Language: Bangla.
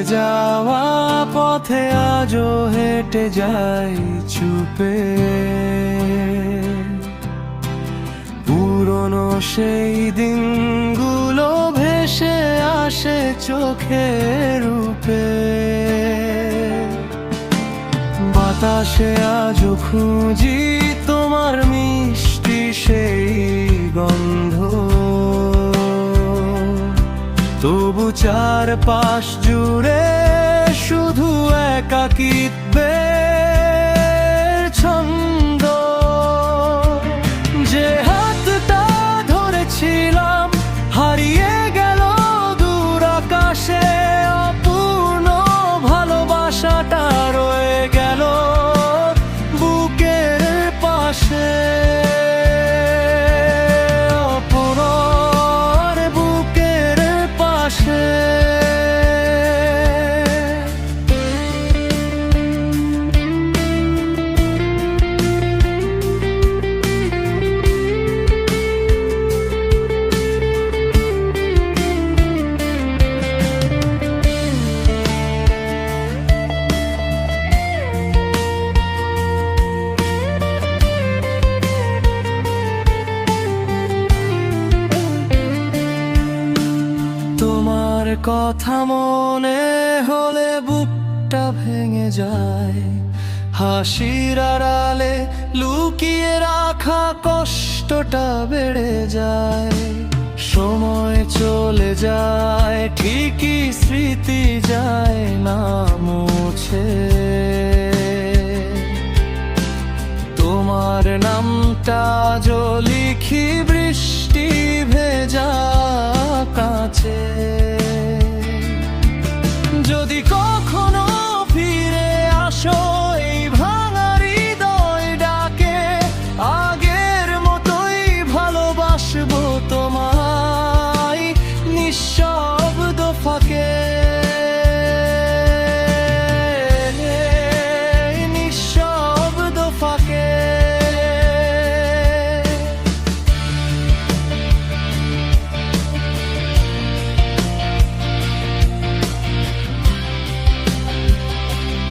যাওয়া পথে আজও হেঁটে যাই চুপে। পুরনো সেই দিনগুলো ভেসে আসে চোখের রূপে। বাতাসে আজও খুঁজি তোমার মিষ্টি সেই গন্ধ। তবু চারপাশ জুড়ে শুধু একাকিত্বের ছন্দ। যে হাতটা ধরেছিলাম হারিয়ে গেল দূর আকাশে। অপূর্ণ ভালোবাসাটা রয়ে গেল বুকের পাশে। তোমার কথা মনে হলে বুকটা ভেঙে যায়। হাসির আড়ালে লুকিয়ে রাখা কষ্টটা বেড়ে যায়। সময় চলে যায় ঠিকই, স্মৃতি যায় না মুছে। তোমার নামটা লিখি বৃষ্টি ভেজা কাছে।